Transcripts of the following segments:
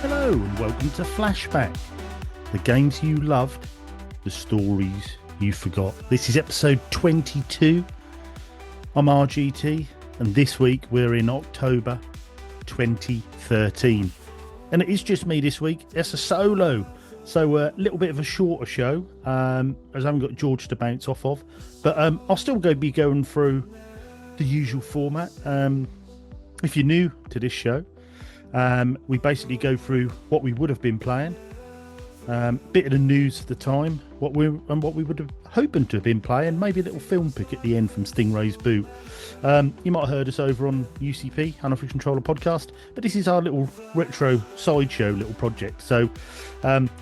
Hello and welcome to Flashback, the games you loved, the stories you forgot. This is episode 22. I'm RGT and this week we're in October 2013. And it is just me this week. It's a solo, so a little bit of a shorter show, as I haven't got George to bounce off of. But I'll still be going through the usual format. If you're new to this show, we basically go through what we would have been playing, bit of the news of the time, what we would have hoping to have been playing, maybe a little film pick at the end from Stingray's Boot. You might have heard us over on UCP, Unofficial Controller Podcast, but this is our little retro sideshow little project. So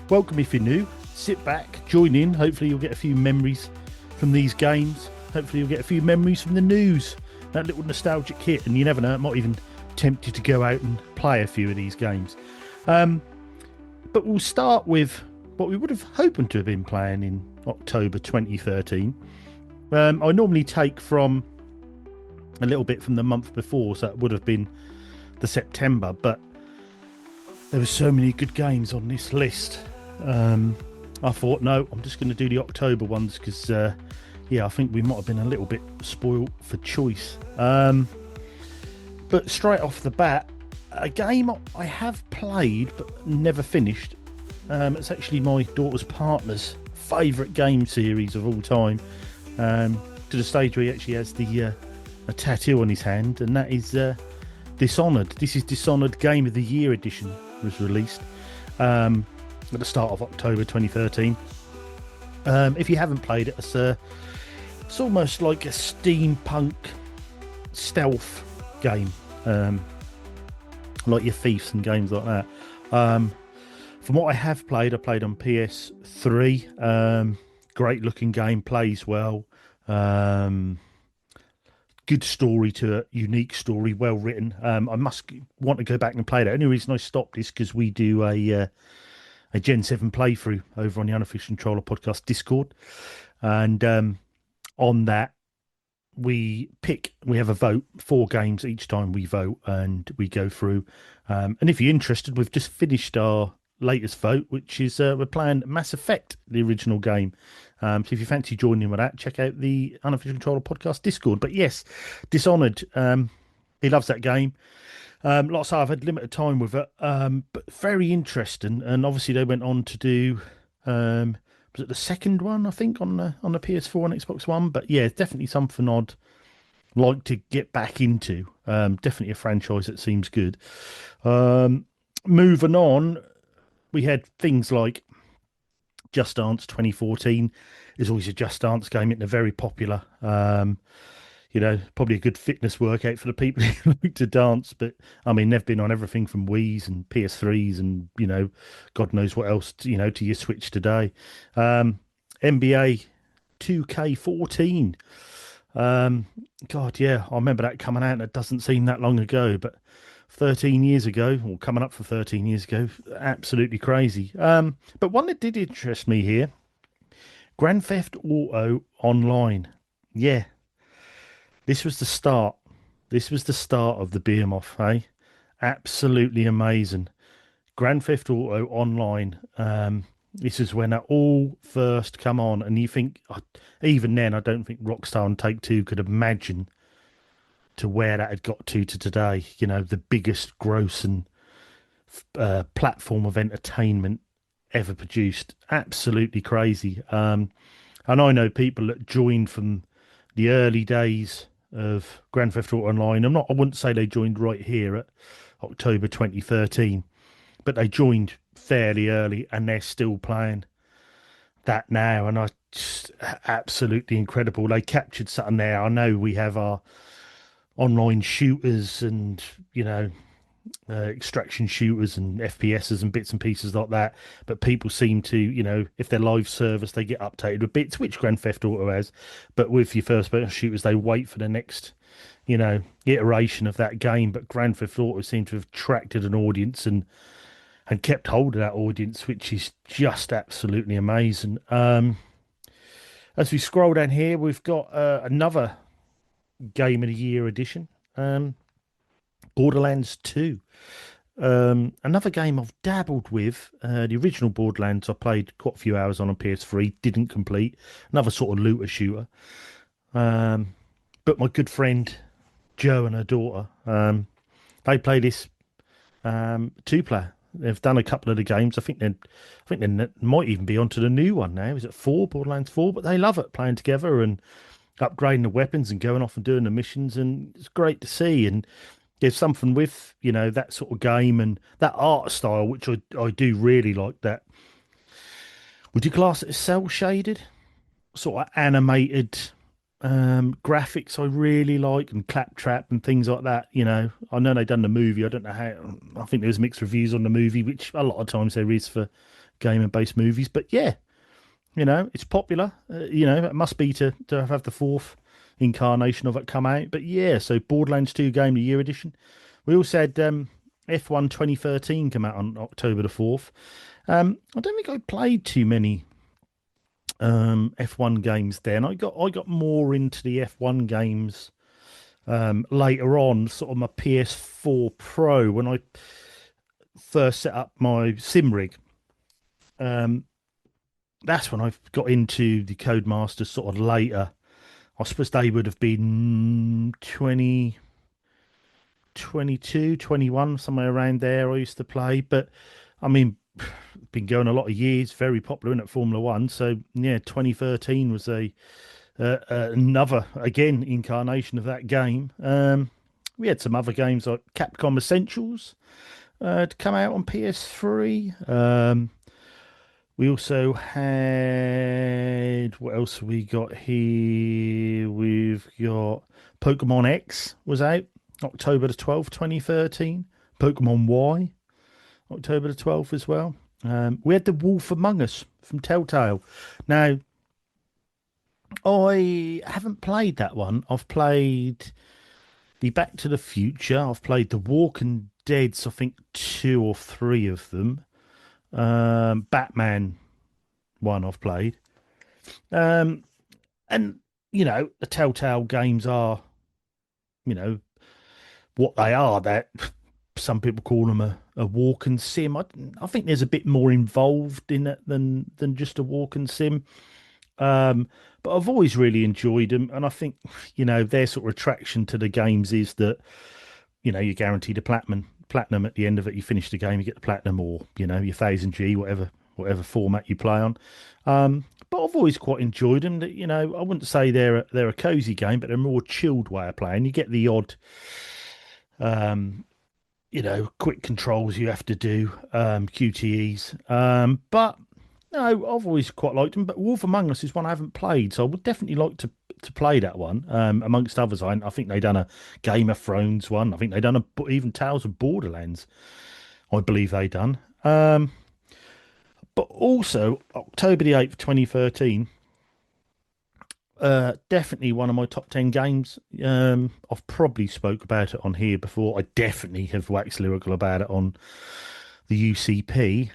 welcome if you're new, sit back, join in, hopefully you'll get a few memories from these games, hopefully you'll get a few memories from the news, that little nostalgic hit, and you never know, it might even tempt you to go out and play a few of these games. But we'll start with what we would have hoped to have been playing in October 2013. I normally take from a little bit from the month before, so it would have been the September, but there were so many good games on this list. I thought, no, I'm just going to do the October ones because, I think we might have been a little bit spoiled for choice. But straight off the bat, a game I have played but never finished. It's actually my daughter's partner's favourite game series of all time, to the stage where he actually has a tattoo on his hand, and that is Dishonored. This is Dishonored Game of the Year edition, was released at the start of October 2013. If you haven't played it, it's almost like a steampunk stealth game, like your Thieves and games like that. From what I have played, I played on PS3. Great looking game, plays well, good story to it, unique story, well written. I must want to go back and play that. The only reason I stopped is because we do a Gen 7 playthrough over on the Unofficial Controller Podcast Discord, and on that we have a vote, 4 games each time we vote, and we go through, and if you're interested, we've just finished our latest vote, which is we're playing Mass Effect, the original game. So if you fancy joining with that, check out the Unofficial Controller Podcast Discord. But yes, Dishonored, he loves that game. Like I say, I've had limited time with it, but very interesting. And obviously they went on to do, was it the second one, I think, on the PS4 and Xbox One? But yeah, it's definitely something I'd like to get back into. Definitely a franchise that seems good. Moving on, we had things like Just Dance 2014. Is always a Just Dance game. It's very popular. Probably a good fitness workout for the people who like to dance. But I mean, they've been on everything from Wii's and PS3s and, God knows what else, to your Switch today. NBA 2K14. God, yeah, I remember that coming out, and it doesn't seem that long ago, but 13 years ago, or coming up for 13 years ago, absolutely crazy. But one that did interest me here, Grand Theft Auto Online. Yeah, this was the start. This was the start of the behemoth, eh? Absolutely amazing. Grand Theft Auto Online. This is when it all first come on, and you think, even then, I don't think Rockstar and Take-Two could imagine to where that had got to today. The biggest gross and platform of entertainment ever produced. Absolutely crazy. And I know people that joined from the early days of Grand Theft Auto Online. I wouldn't say they joined right here at October 2013, but they joined fairly early, and they're still playing that now. And I just absolutely incredible. They captured something there. I know we have our online shooters and extraction shooters and FPSs and bits and pieces like that, but people seem to, if they're live service, they get updated with bits, which Grand Theft Auto has. But with your first person shooters, they wait for the next iteration of that game. But Grand Theft Auto seemed to have attracted an audience and kept hold of that audience, which is just absolutely amazing. As we scroll down here, we've got another Game of the Year edition, Borderlands 2. Another game I've dabbled with, the original Borderlands, I played quite a few hours on PS3, didn't complete. Another sort of looter shooter. Um, but my good friend Joe and her daughter, they play this two player. They've done a couple of the games. I think they might even be onto the new one now. Is it four, Borderlands 4? But they love it playing together and upgrading the weapons and going off and doing the missions, and it's great to see. And there's something with that sort of game and that art style, which I do really like. That would you class it as cell shaded, sort of animated graphics? I really like, and claptrap and things like that. I know they done the movie. I don't know how. I think there's mixed reviews on the movie, which a lot of times there is for gamer based movies. But yeah, it's popular. It must be to have the fourth incarnation of it come out. But yeah, so Borderlands 2 Game of the Year edition. We also had F1 2013 come out on October the 4th. I don't think I played too many F1 games then. I got more into the F1 games later on, sort of my PS4 Pro when I first set up my sim rig. Um, that's when I got into the Codemasters sort of later. I suppose they would have been 22, 21, somewhere around there. I used to play, but I mean, been going a lot of years, very popular in at Formula One. So yeah, 2013 was another again incarnation of that game. We had some other games like Capcom Essentials to come out on PS3. We also had, what else have we got here? We've got Pokemon X was out October the 12th, 2013. Pokemon Y, October the 12th as well. We had The Wolf Among Us from Telltale. Now, I haven't played that one. I've played the Back to the Future. I've played the Walking Deads, I think two or three of them. Batman one I've played. Um, and, the Telltale games are, you know, what they are. That some people call them a walk and sim. I think there's a bit more involved in it than just a walk and sim. But I've always really enjoyed them, and I think their sort of attraction to the games is that you're guaranteed a platinum at the end of it. You finish the game, you get the platinum, or your 1000G, whatever format you play on. But I've always quite enjoyed them. That I wouldn't say they're a cozy game, but they're a more chilled way of playing. You get the odd um, quick controls you have to do, QTEs. But no, I've always quite liked them. But Wolf Among Us is one I haven't played, so I would definitely like to play that one. Amongst others, I think they done a Game of Thrones one. I think they done even Tales of Borderlands. I believe they done. But also October the 8th, 2013. Definitely one of my top 10 games. I've probably spoke about it on here before. I definitely have waxed lyrical about it on the UCP.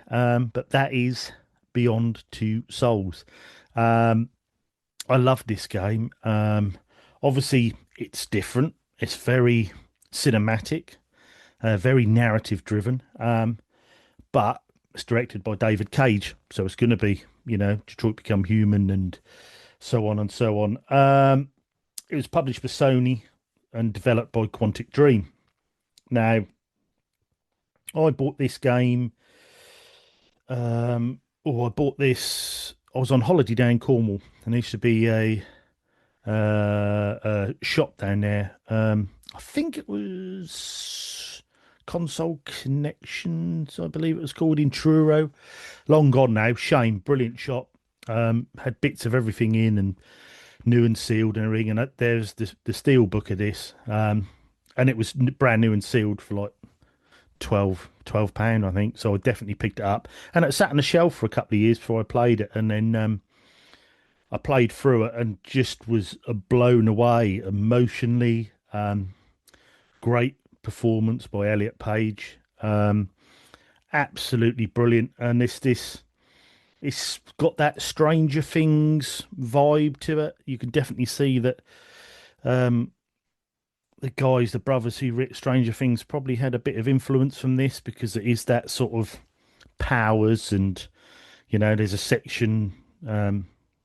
But that is Beyond Two Souls. Um, I love this game. Obviously, it's different. It's very cinematic, very narrative driven. But it's directed by David Cage, so it's going to be, Detroit Become Human and so on and so on. It was published by Sony and developed by Quantic Dream. Now, I bought this game. I bought this. I was on holiday down in Cornwall, and there used to be a shop down there. I think it was Console Connections, I believe it was called, in Truro. Long gone now. Shame. Brilliant shop. Had bits of everything in and new and sealed and everything. And there's the steel book of this. And it was brand new and sealed for like £12, I think. So I definitely picked it up. And it sat on the shelf for a couple of years before I played it. And then I played through it and just was blown away emotionally. Great performance by Elliot Page. Absolutely brilliant. And it's got that Stranger Things vibe to it. You can definitely see that the guys, the brothers who writ Stranger Things, probably had a bit of influence from this because it is that sort of powers, and there's a section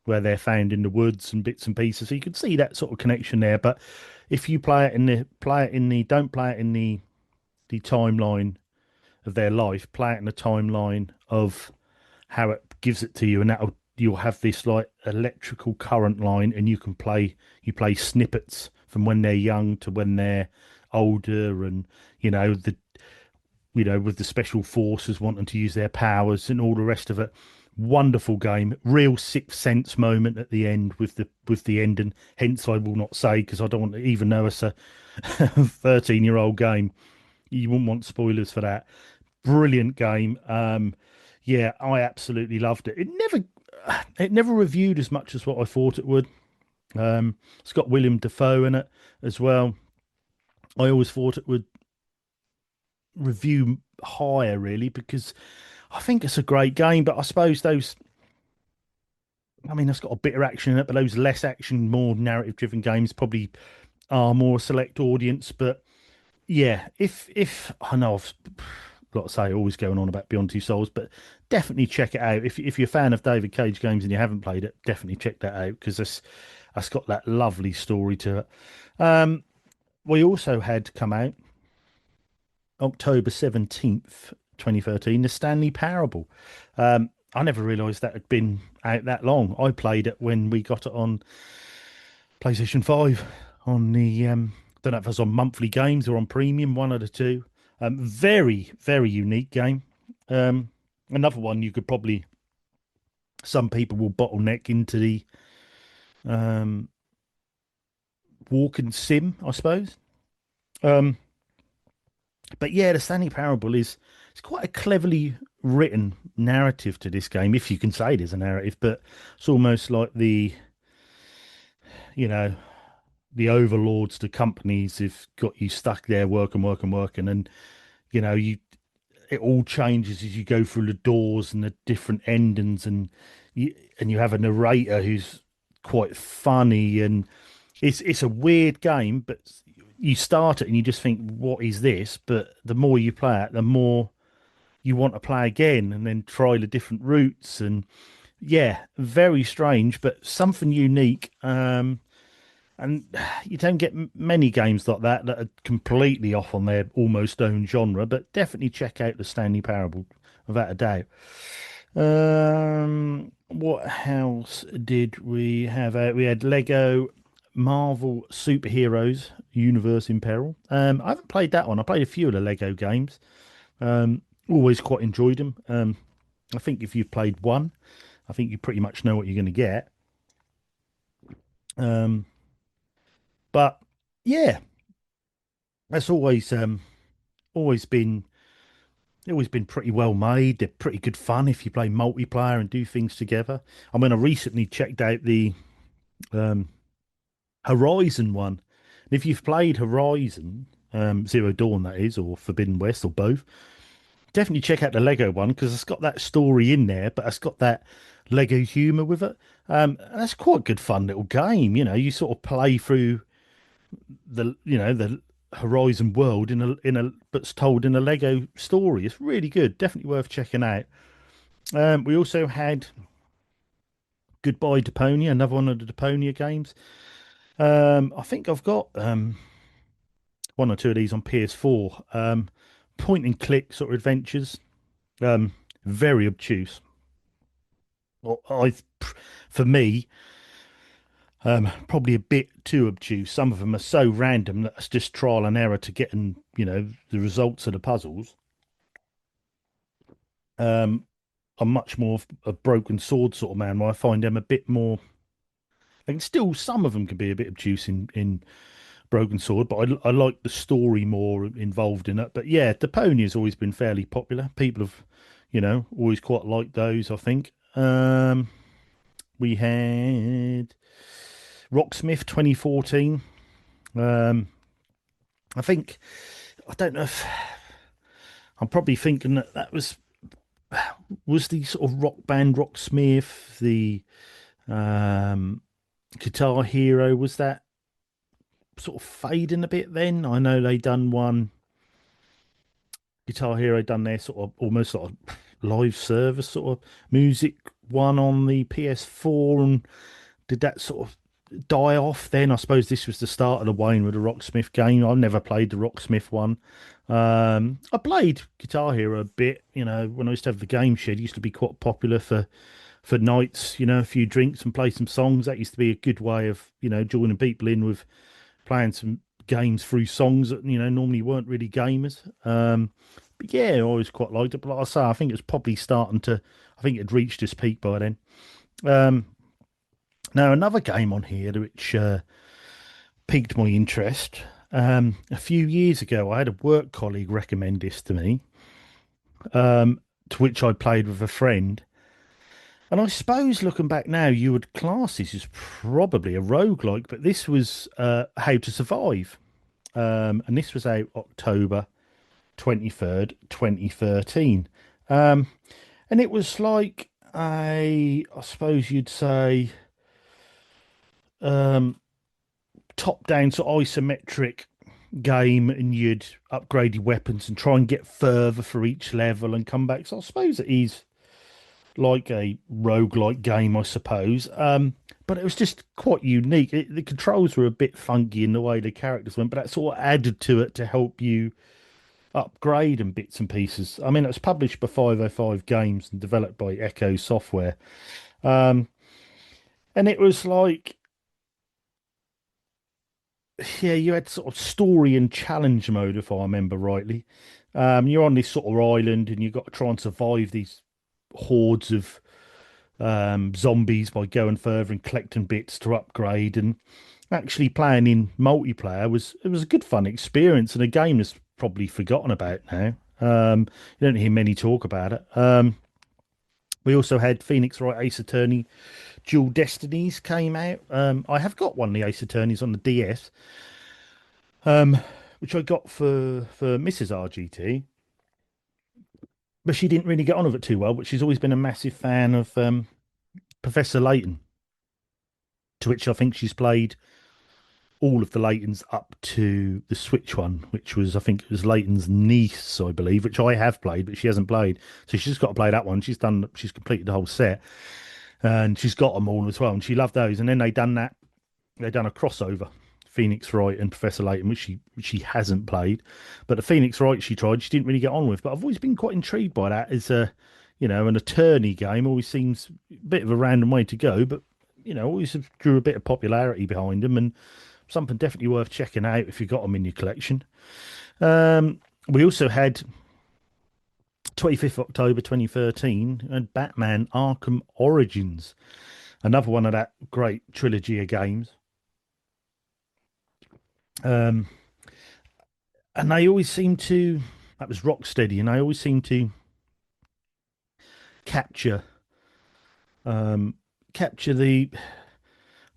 where they're found in the woods and bits and pieces. So you could see that sort of connection there. But if you don't play it in the timeline of their life, play it in the timeline of how it gives it to you, and that'll you'll have this like electrical current line, and you play snippets from when they're young to when they're older, and the with the special forces wanting to use their powers and all the rest of it. Wonderful game, real Sixth Sense moment at the end with the ending. Hence, I will not say because I don't want to, even though it's a 13-year-old game, you wouldn't want spoilers for that. Brilliant game. Yeah, I absolutely loved it. It never reviewed as much as what I thought it would. It's got William Defoe in it as well. I always thought it would review higher, really, because I think it's a great game. But I suppose I mean, it's got a bit of action in it, but those less action, more narrative-driven games probably are more a select audience. But yeah, if I know I've got to say, always going on about Beyond Two Souls, but definitely check it out. If you're a fan of David Cage games and you haven't played it, definitely check that out because that's got that lovely story to it. Um, we also had come out October 17th, 2013, the Stanley Parable. I never realised that had been out that long. I played it when we got it on PlayStation 5 on the don't know if it was on monthly games or on premium, one of the two. Very, very unique game. Another one you could probably some people will bottleneck into the um, walking sim, I suppose. Um, but yeah, the Stanley Parable is it's quite a cleverly written narrative to this game, if you can say it is a narrative. But it's almost like you know, the overlords, the companies have got you stuck there working, working, working, and you it all changes as you go through the doors and the different endings, and you have a narrator who's quite funny, and it's a weird game, but you start it and you just think, what is this? But the more you play it, the more you want to play again and then try the different routes, and yeah, very strange, but something unique. And you don't get many games like that are completely off on their almost own genre, but definitely check out the Stanley Parable without a doubt. What else did we have out? We had Lego Marvel Superheroes Universe in Peril. I haven't played that one. I played a few of the Lego games. Always quite enjoyed them. I think if you've played one, I think you pretty much know what you're going to get. Um, but yeah, that's always been always been pretty well made. They're pretty good fun if you play multiplayer and do things together. I mean, I recently checked out the um, Horizon one. And if you've played Horizon Zero Dawn, that is, or Forbidden West, or both, definitely check out the Lego one because it's got that story in there, but it's got that Lego humor with it. And that's quite a good fun little game. You sort of play through the Horizon world in a but's told in a Lego story. It's really good. Definitely worth checking out. We also had Goodbye Deponia, another one of the Deponia games. I think I've got one or two of these on PS4. Point and click sort of adventures. Um, Very obtuse. Well, for me, probably a bit too obtuse. Some of them are so random that it's just trial and error to getting, the results of the puzzles. Um, I'm much more of a broken sword sort of man, where I find them a bit more. And still, some of them can be a bit obtuse in Broken Sword, but I like the story more involved in it. But yeah, Deponia has always been fairly popular. People have, always quite liked those, I think. We had Rocksmith 2014. Um, I think, I don't know if I'm probably thinking that was the sort of rock band Rocksmith, the um, Guitar Hero, was that sort of fading a bit then. I know they done one, Guitar Hero done their sort of almost sort of live service sort of music one on the PS4, and did that sort of die off then? I suppose this was the start of the wane with the Rocksmith game. I've never played the Rocksmith one. I played Guitar Hero a bit, when I used to have the game shed. It used to be quite popular for nights, a few drinks and play some songs. That used to be a good way of, joining people in with playing some games through songs that, normally weren't really gamers. But yeah, I always quite liked it. But like I say, I think it was probably starting to, I think it had reached its peak by then. Um, Now, another game on here which piqued my interest. A few years ago, I had a work colleague recommend this to me, to which I played with a friend. And I suppose looking back now, you would class this as probably a roguelike, but this was How to Survive. And this was out October 23rd, 2013. Um, and it was like I suppose you'd say, um, top down sort of isometric game, and you'd upgrade your weapons and try and get further for each level and come back. So I suppose it is like a roguelike game, I suppose. But it was just quite unique. The controls were a bit funky in the way the characters went, but that sort of added to it to help you upgrade and bits and pieces. I mean, it was published by 505 Games and developed by Echo Software. Um, and it was like, yeah, you had sort of story and challenge mode, if I remember rightly. You're on this sort of island and you've got to try and survive these hordes of zombies by going further and collecting bits to upgrade. And actually playing in multiplayer was a good fun experience, and a game that's probably forgotten about now. You don't hear many talk about it. We also had Phoenix Wright Ace Attorney Dual Destinies came out. I have got one of the Ace Attorneys on the DS, um, which I got for Mrs. RGT, but she didn't really get on with it too well. But she's always been a massive fan of Professor Layton, to which I think she's played all of the Laytons up to the Switch one, which was, I think it was Layton's niece, I believe, which I have played, but she hasn't played. So she's just got to play that one. She's completed the whole set, and she's got them all as well, and she loved those. And then they done a crossover, Phoenix Wright and Professor Layton, which she hasn't played, but the Phoenix Wright she tried, she didn't really get on with. But I've always been quite intrigued by that as a, an attorney game. Always seems a bit of a random way to go, but always drew a bit of popularity behind them, and something definitely worth checking out if you got them in your collection. We also had 25th October 2013 and Batman Arkham Origins, another one of that great trilogy of games. Um, and they always seem to, that was Rocksteady, and they always seem to capture um, capture the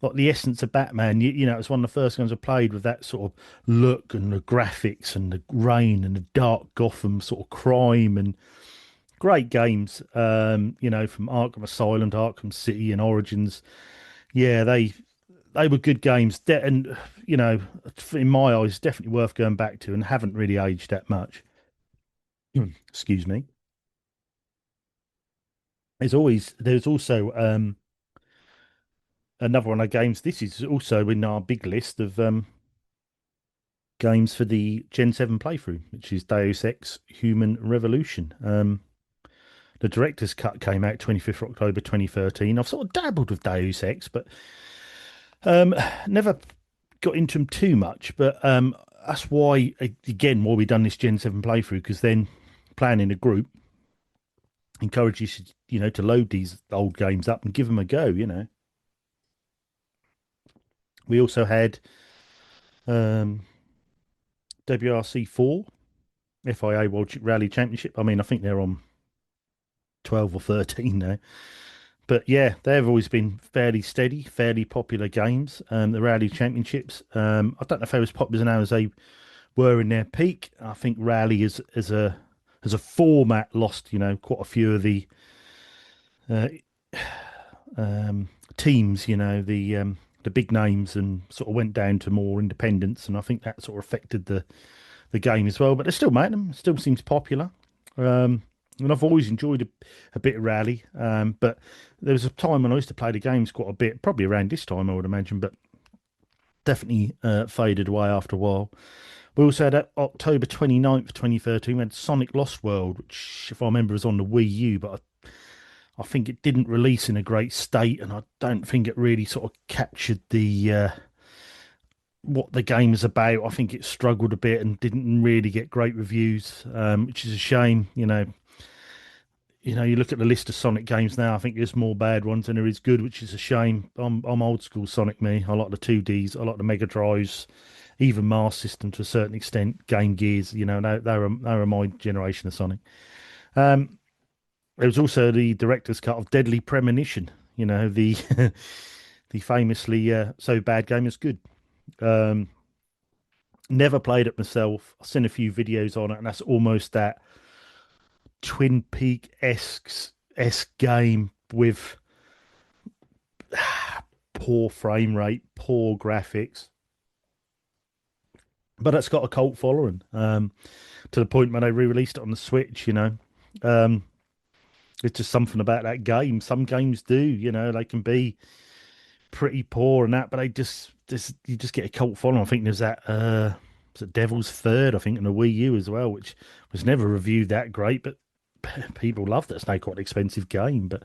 like the essence of Batman. It was one of the first games I played with that sort of look and the graphics and the rain and the dark Gotham sort of crime, and great games. From Arkham Asylum to Arkham City and Origins. Yeah, they were good games, and in my eyes, definitely worth going back to, and haven't really aged that much. Excuse me. There's also another one of the games. This is also in our big list of games for the Gen 7 playthrough, which is Deus Ex Human Revolution. The director's cut came out 25th October 2013. I've sort of dabbled with Deus Ex, but never got into them too much. But that's why, again, why we done this Gen 7 playthrough, because then playing in a group encourages you, to load these old games up and give them a go. We also had um, WRC4, FIA World Rally Championship. I mean, I think they're on 12 or 13 now. But yeah, they've always been fairly steady, fairly popular games. The Rally Championships, I don't know if they're as popular now as they were in their peak. I think Rally as a format lost, quite a few of the uh, teams, the the big names and sort of went down to more independence, and I think that sort of affected the game as well. But they still make them. Still seems popular. And I've always enjoyed a bit of rally. But there was a time when I used to play the games quite a bit, probably around this time, I would imagine, but definitely faded away after a while. We also had October 29th, 2013, we had Sonic Lost World, which, if I remember, was on the Wii U, but I think it didn't release in a great state, and I don't think it really sort of captured the what the game is about. I think it struggled a bit and didn't really get great reviews, which is a shame. You look at the list of Sonic games now. I think there's more bad ones than there is good, which is a shame. I'm old school Sonic me. I like the 2Ds. I like the Mega Drives, even Master System to a certain extent. Game Gears. They were my generation of Sonic. Um, there was also the director's cut of Deadly Premonition. The the famously so bad game is good. Um, Never played it myself. I've seen a few videos on it, and that's almost that Twin Peak esque game with poor frame rate, poor graphics, but it's got a cult following. To the point when they re-released it on the Switch. Um, it's just something about that game. Some games do, they can be pretty poor and that, but they just you just get a cult following. I think there's that was it Devil's Third, I think, in the Wii U as well, which was never reviewed that great, but people loved it. It's now quite an expensive game. But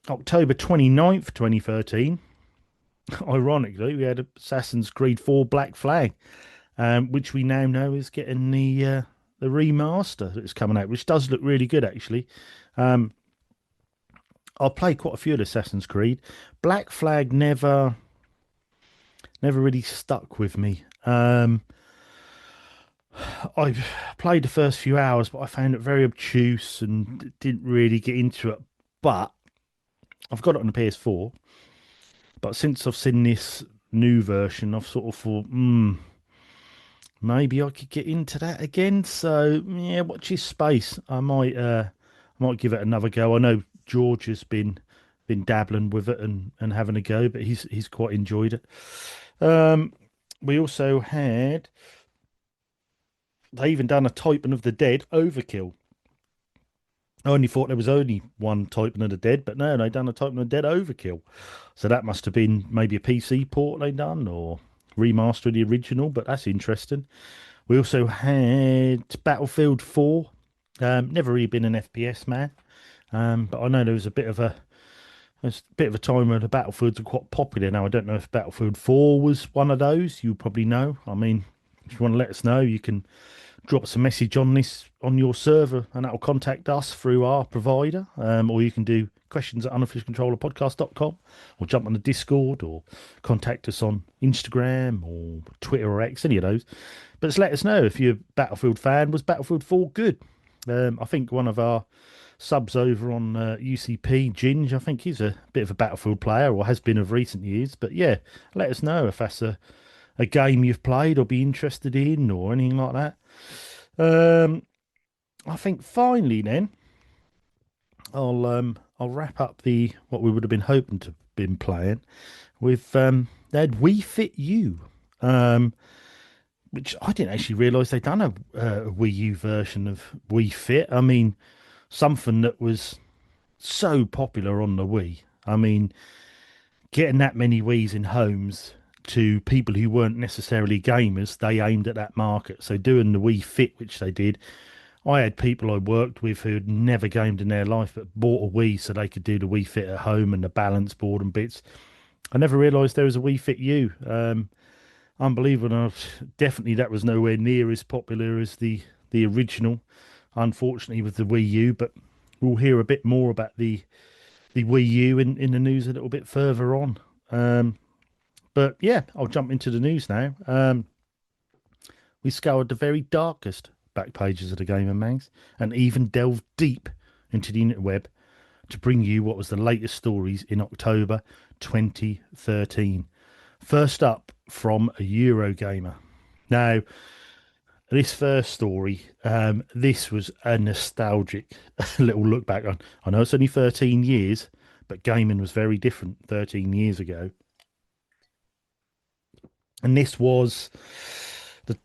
October 29th, 2013, ironically, we had Assassin's Creed 4 Black Flag, which we now know is getting the remaster that's coming out, which does look really good, actually. Um, I've played quite a few of the Assassin's Creed. Black Flag never really stuck with me. I played the first few hours, but I found it very obtuse and didn't really get into it. But I've got it on the PS4. But since I've seen this new version, I've sort of thought, maybe I could get into that again. So yeah, watch his space. I might give it another go. I know George has been dabbling with it and having a go, but he's quite enjoyed it. Um, we also had they even done a Typing of the Dead Overkill. I only thought there was only one Typing of the Dead, but no, they done a Typing of the Dead Overkill. So that must have been maybe a PC port they done or remaster the original, but that's interesting. We also had Battlefield 4. Never really been an FPS man, but I know there was a time where the Battlefields were quite popular. Now I don't know if Battlefield 4 was one of those. You probably know. I mean, if you want to let us know, you can drop us a message on this on your server, and that will contact us through our provider. Or you can do questions at unofficialcontrollerpodcast.com, or jump on the Discord, or contact us on Instagram or Twitter or X, any of those. But just let us know if you're a Battlefield fan. Was Battlefield 4 good? I think one of our subs over on UCP, Ginge, I think he's a bit of a Battlefield player, or has been of recent years. But yeah, let us know if that's a game you've played or be interested in or anything like that. I think finally then I'll wrap up the what we would have been hoping to have been playing with they had Wii Fit U, which I didn't actually realise they'd done a Wii U version of Wii Fit. I mean, something that was so popular on the Wii. I mean, getting that many Wiis in homes to people who weren't necessarily gamers, they aimed at that market. So doing the Wii Fit, which they did, I had people I worked with who had never gamed in their life but bought a Wii so they could do the Wii Fit at home and the balance board and bits. I never realised there was a Wii Fit U. Unbelievable. Definitely that was nowhere near as popular as the original, unfortunately, with the Wii U. But we'll hear a bit more about the Wii U in the news a little bit further on. But yeah, I'll jump into the news now. We scoured the very darkest back pages of the Gamer Mags and even delved deep into the interweb to bring you what was the latest stories in October 2013. First up from a Eurogamer. Now, this first story, this was a nostalgic little look back on. I know it's only 13 years, but gaming was very different 13 years ago. And this was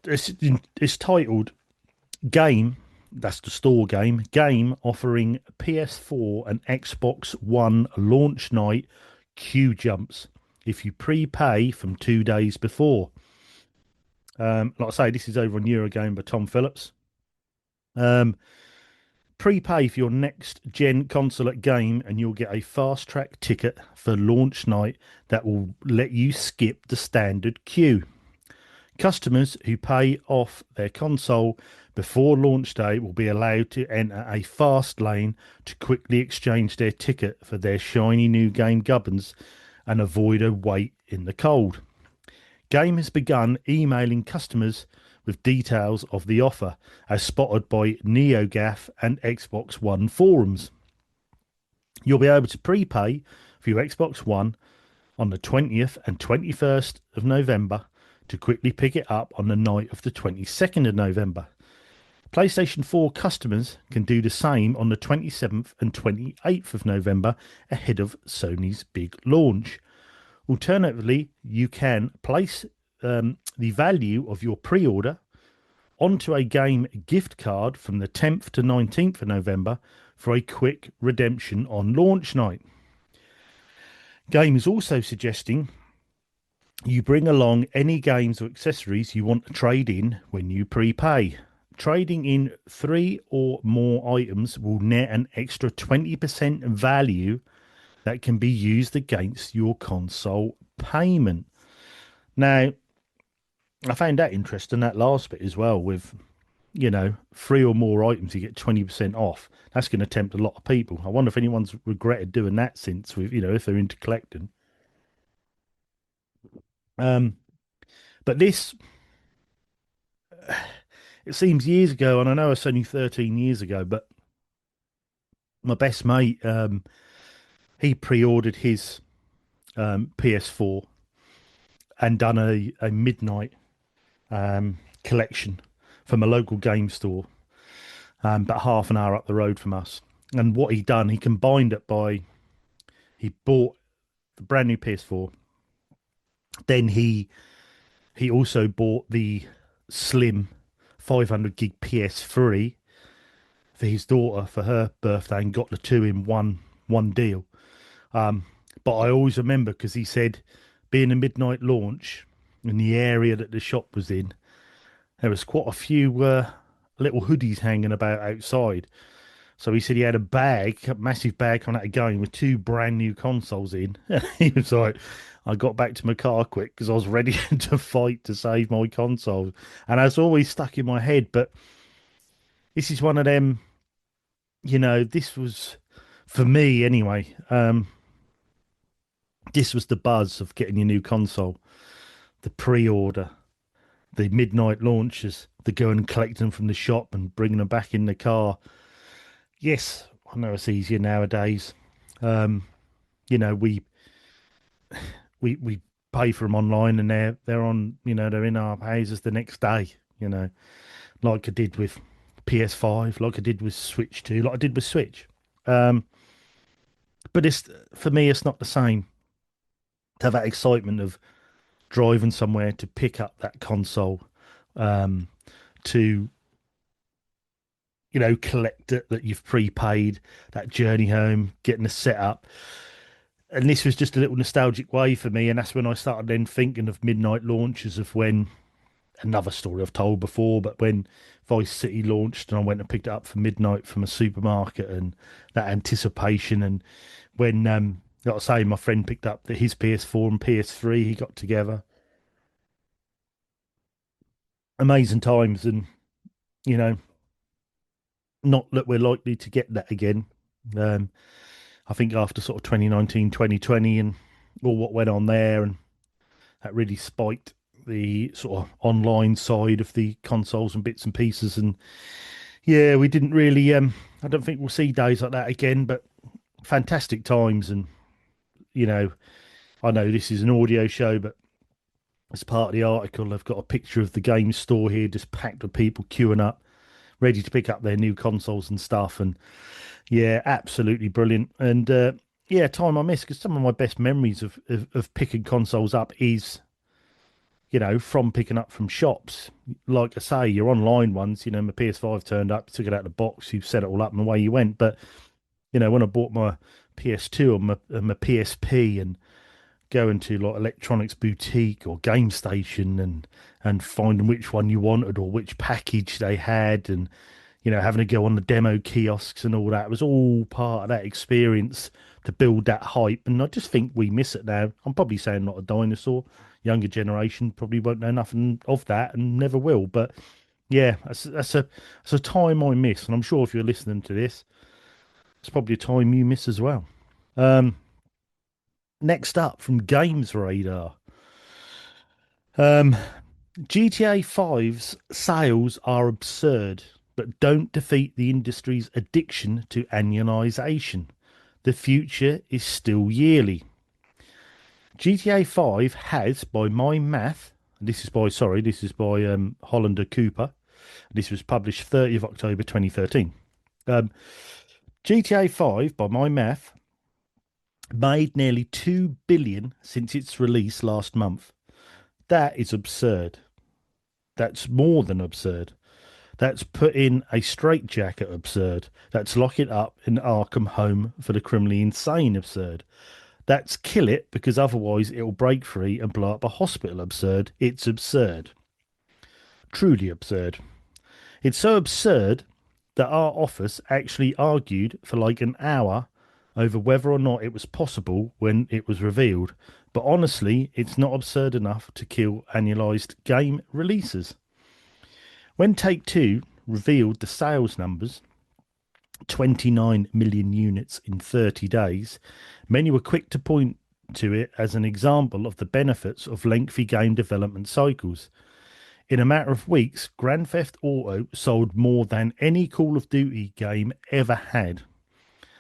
it's titled Game. That's the store game. Game offering PS4 and Xbox One launch night queue jumps if you prepay from 2 days before. Like I say, this is over on Eurogame by Tom Phillips. Um, Prepay for your next gen console at Game, and you'll get a fast track ticket for launch night that will let you skip the standard queue. Customers who pay off their console before launch day will be allowed to enter a fast lane to quickly exchange their ticket for their shiny new game gubbins and avoid a wait in the cold. Game has begun emailing customers with details of the offer, as spotted by NeoGAF and Xbox One forums. You'll be able to prepay for your Xbox One on the 20th and 21st of November to quickly pick it up on the night of the 22nd of November. PlayStation 4 customers can do the same on the 27th and 28th of November ahead of Sony's big launch. Alternatively, you can place the value of your pre-order onto a game gift card from the 10th to 19th of November for a quick redemption on launch night. Game is also suggesting you bring along any games or accessories you want to trade in when you prepay. Trading in 3 or more items will net an extra 20% value that can be used against your console payment. Now, I found that interesting, that last bit as well, with, 3 or more items, you get 20% off. That's going to tempt a lot of people. I wonder if anyone's regretted doing that since, with, if they're into collecting. Um, but this, it seems years ago, and I know it's only 13 years ago, but my best mate, he pre-ordered his PS4 and done a midnight collection from a local game store, about half an hour up the road from us. And what he done, he combined it by, he bought the brand new PS4, then he also bought the slim 500 gig PS3 for his daughter for her birthday, and got the two in one deal. But I always remember, because he said, being a midnight launch in the area that the shop was in, there was quite a few little hoodies hanging about outside. So he said he had a massive bag coming out of game with two brand new consoles in. He was like, I got back to my car quick because I was ready to fight to save my console. And that's always stuck in my head. But this is one of them, this was, for me anyway, this was the buzz of getting your new console, the pre-order, the midnight launches, the going and collecting them from the shop and bringing them back in the car. Yes, I know it's easier nowadays. We we pay for them online, and they're on, they're in our houses the next day. Like I did with PS5, like I did with Switch 2, like I did with Switch. But it's, for me, it's not the same to have that excitement of driving somewhere to pick up that console, to collect it, that you've prepaid, that journey home, getting the setup. And this was just a little nostalgic way for me. And that's when I started then thinking of midnight launches, of when, another story I've told before, but when Vice City launched and I went and picked it up for midnight from a supermarket, and that anticipation. And when, like I say, my friend picked up his PS4 and PS3, he got together. Amazing times. And, you know, not that we're likely to get that again. Um, I think after sort of 2019, 2020, and all what went on there, and that really spiked the sort of online side of the consoles and bits and pieces. And yeah, we didn't really, I don't think we'll see days like that again, but fantastic times. And, I know this is an audio show, but as part of the article, I've got a picture of the game store here, just packed with people queuing up, ready to pick up their new consoles and stuff. And yeah, absolutely brilliant. And Yeah, time I miss because some of my best memories of picking consoles up is, from picking up from shops. Like I say, your online ones, my PS5 turned up, took it out of the box, you set it all up and away you went. But, when I bought my PS2 and my PSP and going to like electronics boutique or game station and finding which one you wanted or which package they had and having to go on the demo kiosks and all that was all part of that experience to build that hype. And I just think we miss it now. I'm probably saying not a dinosaur. Younger generation probably won't know nothing of that and never will. But yeah, that's a time I miss, and I'm sure if you're listening to this, it's probably a time you miss as well. Um, Next up from Games Radar, um, GTA 5's sales are absurd, but don't defeat the industry's addiction to annualization. The future is still yearly. GTA 5 has, by my math, this is by Hollander Cooper. This was published 30th of October 2013. Um, GTA 5, by my math, made nearly 2 billion since its release last month. That is absurd. That's more than absurd. That's put in a straitjacket absurd. That's lock it up in Arkham home for the criminally insane absurd. That's kill it because otherwise it'll break free and blow up a hospital absurd. It's absurd. Truly absurd. It's so absurd that our office actually argued for like an hour over whether or not it was possible when it was revealed. But honestly, it's not absurd enough to kill annualized game releases. When Take Two revealed the sales numbers, 29 million units in 30 days, many were quick to point to it as an example of the benefits of lengthy game development cycles. In a matter of weeks, Grand Theft Auto sold more than any Call of Duty game ever had.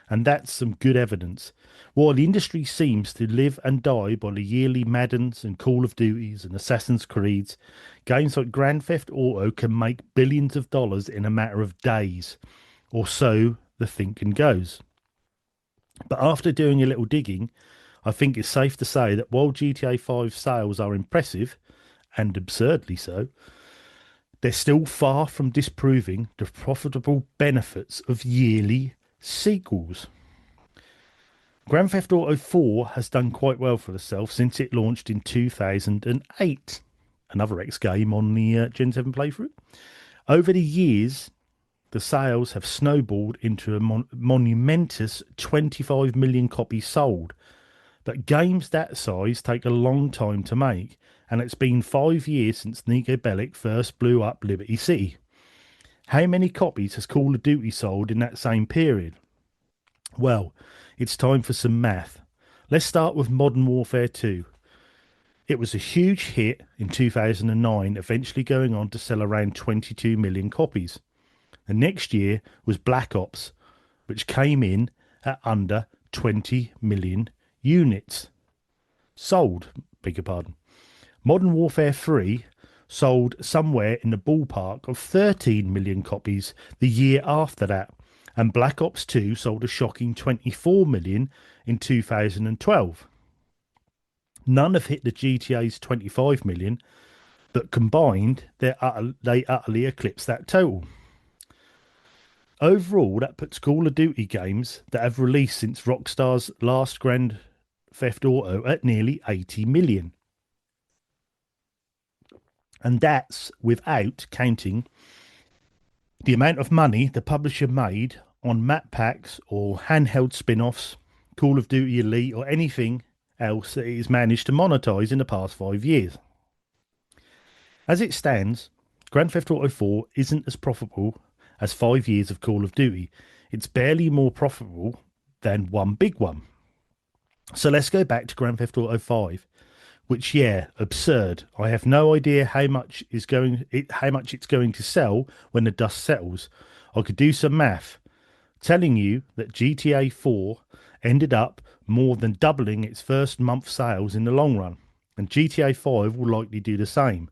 And that's some good evidence. While the industry seems to live and die by the yearly Maddens and Call of Duties and Assassin's Creeds, games like Grand Theft Auto can make billions of dollars in a matter of days, or so the thinking goes. But after doing a little digging, I think it's safe to say that while GTA 5 sales are impressive, and absurdly so, they're still far from disproving the profitable benefits of yearly sequels. Grand Theft Auto 4 has done quite well for itself since it launched in 2008, another X game on the Gen 7 playthrough. Over the years, the sales have snowballed into a monumentous 25 million copies sold. But games that size take a long time to make, and it's been 5 years since Nico Bellic first blew up Liberty City. How many copies has Call of Duty sold in that same period? Well, it's time for some math. Let's start with Modern Warfare 2. It was a huge hit in 2009, eventually going on to sell around 22 million copies. The next year was Black Ops, which came in at under 20 million units. Sold, beg your pardon. Modern Warfare 3 sold somewhere in the ballpark of 13 million copies the year after that, and Black Ops 2 sold a shocking 24 million in 2012. None have hit the GTA's 25 million, but combined, they utterly eclipse that total. Overall, that puts Call of Duty games that have released since Rockstar's last Grand Theft Auto at nearly 80 million. And that's without counting the amount of money the publisher made on map packs or handheld spin offs, Call of Duty Elite, or anything else that it has managed to monetize in the past 5 years. As it stands, Grand Theft Auto 4 isn't as profitable as 5 years of Call of Duty. It's barely more profitable than one big one. So let's go back to Grand Theft Auto 5, which, yeah, absurd. I have no idea how much it's going to sell when the dust settles. I could do some math, telling you that GTA 4 ended up more than doubling its first month sales in the long run, and GTA 5 will likely do the same.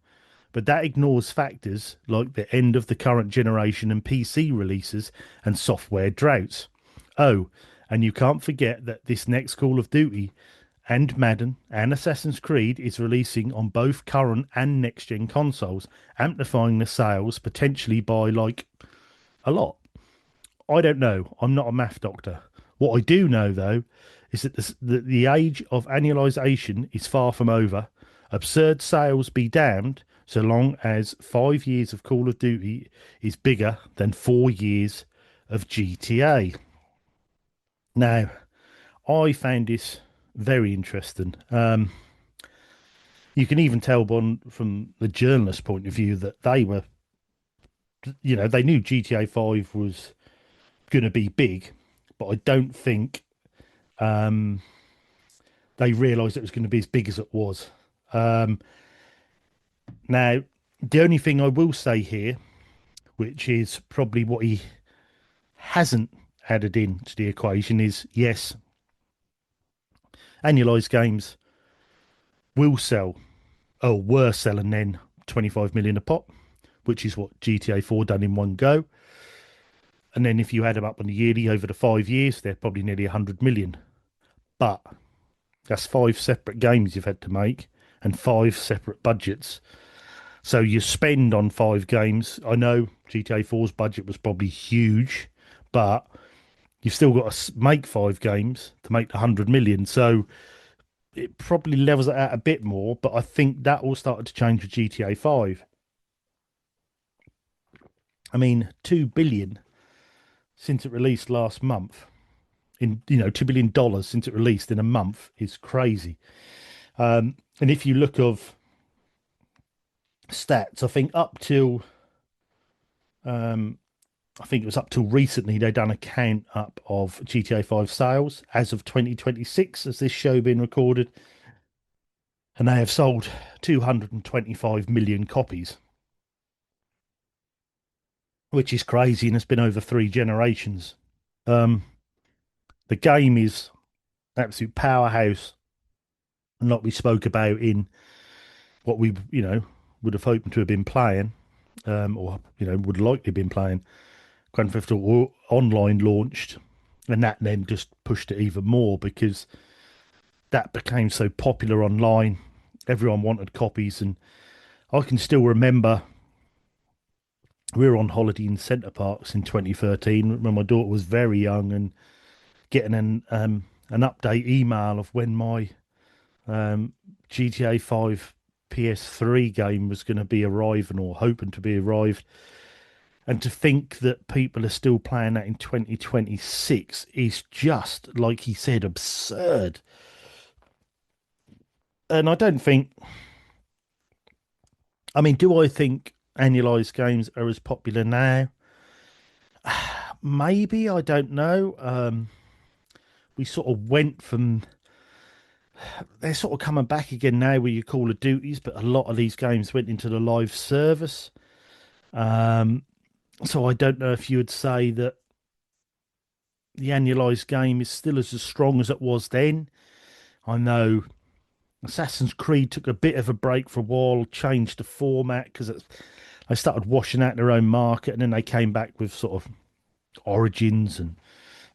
But that ignores factors like the end of the current generation and PC releases and software droughts. Oh, And you can't forget that this next Call of Duty and Madden and Assassin's Creed is releasing on both current and next gen consoles, amplifying the sales potentially by like a lot. I don't know. I'm not a math doctor. What I do know, though, is that the age of annualization is far from over. Absurd sales be damned, so long as 5 years of Call of Duty is bigger than 4 years of GTA. Now, I found this very interesting. You can even tell from the journalist point of view that they were, they knew GTA 5 was going to be big, but I don't think um, they realised it was going to be as big as it was. Um, Now, the only thing I will say here, which is probably what he hasn't added in to the equation, is yes, annualized games will sell, or were selling then 25 million a pop, which is what GTA 4 done in one go. And then if you add them up on the yearly over the 5 years, they're probably nearly 100 million. But that's five separate games you've had to make and five separate budgets. So you spend on five games. I know GTA 4's budget was probably huge, but you've still got to make five games to make the 100 million. So it probably levels it out a bit more, but I think that all started to change with GTA 5. I mean, 2 billion since it released last month. $2 billion since it released in a month is crazy. And if you look of stats, I think it was up till recently they done a count up of GTA 5 sales as of 2026, as this show being recorded, and they have sold 225 million copies, which is crazy, and it's been over three generations. Um, the game is absolute powerhouse, and like we spoke about in what we would have hoped to have been playing, or would likely been playing. Grand Theft Auto Online launched, and that then just pushed it even more because that became so popular online. Everyone wanted copies, and I can still remember we were on holiday in Centre Parks in 2013 when my daughter was very young, and getting an update email of when my GTA 5 PS3 game was going to be arriving or hoping to be arrived. And to think that people are still playing that in 2026 is just, like he said, absurd. And I don't think, I mean, do I think annualized games are as popular now? Maybe, I don't know. We sort of went from, they're sort of coming back again now with your Call of Duties, but a lot of these games went into the live service. Um, so I don't know if you would say that the annualized game is still as strong as it was then. I know Assassin's Creed took a bit of a break for a while, changed the format because they started washing out their own market, and then they came back with sort of Origins and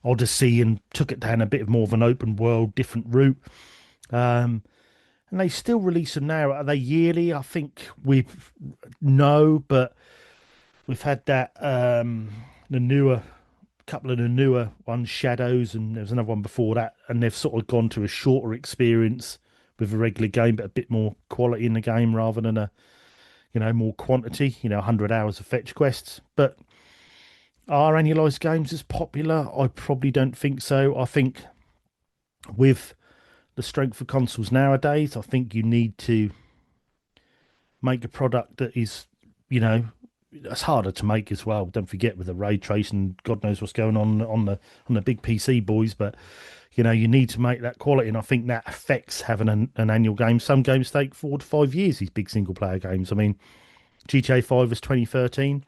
Odyssey and took it down a bit more of an open world, different route. Um, and they still release them now. Are they yearly? I think we know, but we've had that the newer couple of the newer ones, Shadows, and there was another one before that, and they've sort of gone to a shorter experience with a regular game, but a bit more quality in the game rather than a more quantity. 100 hours of fetch quests. But are annualized games as popular? I probably don't think so. I think with the strength of consoles nowadays, I think you need to make a product that is, you know, it's harder to make as well. Don't forget with the ray tracing, God knows what's going on the big PC boys, but you need to make that quality, and I think that affects having an annual game. Some games take 4 to 5 years. These big single player games. I mean, GTA 5 was 2013.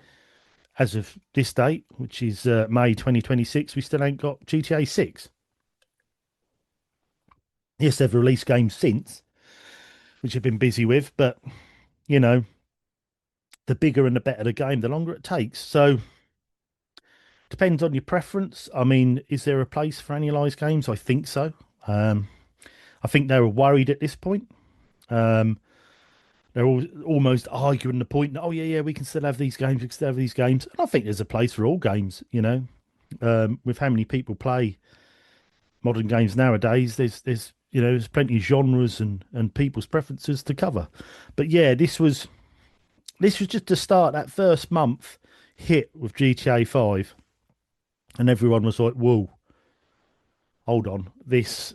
As of this date, which is May 2026, we still ain't got GTA 6. Yes, they've released games since, which I've been busy with, but you know, the bigger and the better the game, the longer it takes. So Depends on your preference. I mean, is there a place for annualized games? I think so. Um, I think they were worried at this point. Um, they're all, almost arguing the point that, oh, yeah, yeah, we can still have these games, we can still have these games. And I think there's a place for all games, with how many people play modern games nowadays. There's plenty of genres and people's preferences to cover. But yeah, this was just to start that first month hit with GTA 5, and everyone was like, whoa, hold on. This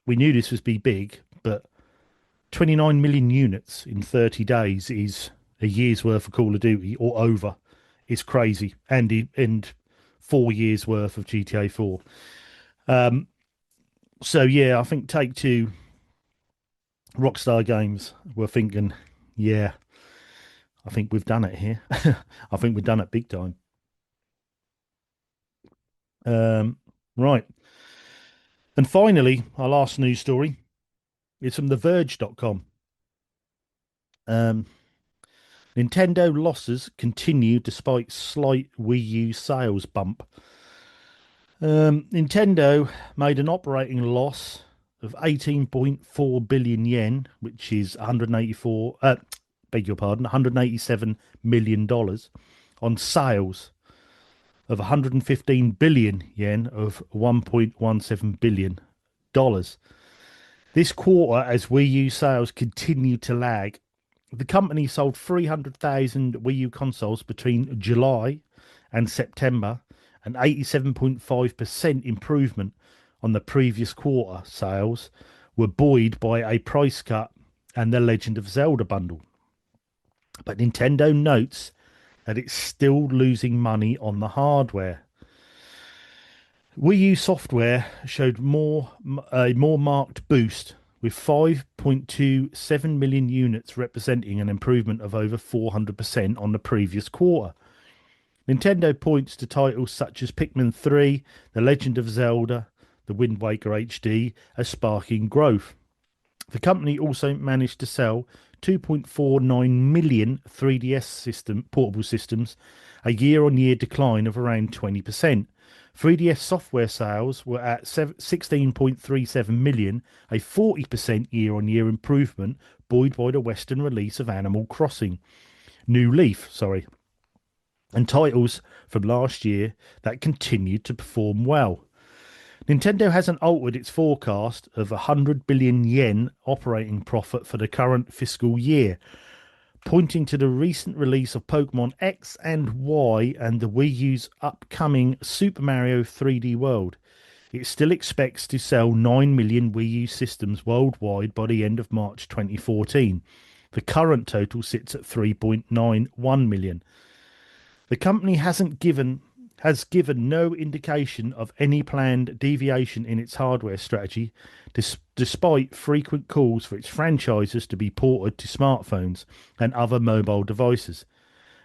We knew this was be big, but 29 million units in 30 days is a year's worth of Call of Duty or over. It's crazy. And 4 years worth of GTA 4. So yeah, I think Take Two, Rockstar Games were thinking, yeah, I think we've done it here. I think we've done it big time. Um, right. And finally, our last news story is from TheVerge.com. Um, Nintendo losses continue despite slight Wii U sales bump. Nintendo made an operating loss of 18.4 billion yen, which is 184, beg your pardon, $187 million on sales of 115 billion yen of 1.17 billion dollars. This quarter, as Wii U sales continue to lag, the company sold 300,000 Wii U consoles between July and September, an 87.5% improvement on the previous quarter. Sales were buoyed by a price cut and the Legend of Zelda bundle. But Nintendo notes that it's still losing money on the hardware. Wii U software showed a more marked boost, with 5.27 million units representing an improvement of over 400% on the previous quarter. Nintendo points to titles such as Pikmin 3, The Legend of Zelda, The Wind Waker HD as sparking growth. The company also managed to sell 2.49 million 3DS portable systems, a year-on-year decline of around 20%. 3DS software sales were at 16.37 million, a 40% year-on-year improvement, buoyed by the Western release of Animal Crossing. New Leaf, sorry, and titles from last year that continued to perform well. Nintendo hasn't altered its forecast of 100 billion yen operating profit for the current fiscal year, pointing to the recent release of Pokemon X and Y and the Wii U's upcoming Super Mario 3D World. It still expects to sell 9 million Wii U systems worldwide by the end of March 2014. The current total sits at 3.91 million. The company has given no indication of any planned deviation in its hardware strategy, despite frequent calls for its franchises to be ported to smartphones and other mobile devices.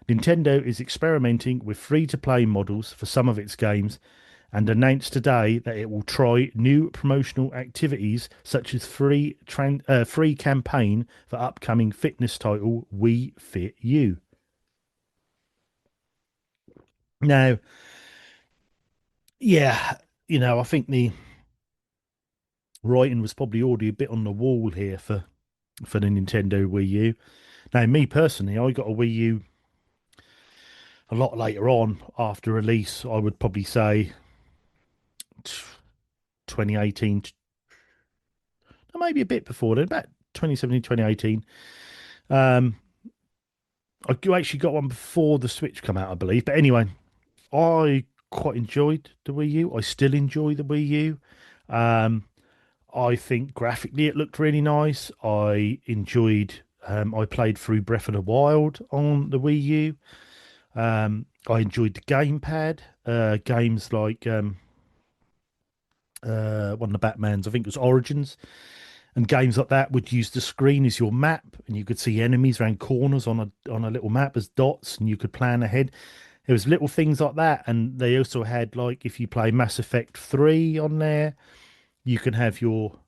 Nintendo is experimenting with free-to-play models for some of its games and announced today that it will try new promotional activities such as free campaign for upcoming fitness title Wii Fit U. Now, yeah, I think the writing was probably already a bit on the wall here for the Nintendo Wii U. Now, me personally, I got a Wii U a lot later on after release. I would probably say 2018, maybe a bit before then, about 2017, 2018. Um, I actually got one before the Switch come out, I believe. But anyway, I quite enjoyed the Wii U. I still enjoy the Wii U. Um, I think graphically it looked really nice. I played through Breath of the Wild on the Wii U. I enjoyed the gamepad. Games like one of the Batmans, I think it was Origins, and games like that would use the screen as your map, and you could see enemies around corners on a little map as dots, and you could plan ahead. There was little things like that, and they also had, like, if you play Mass Effect 3 on there, you can have your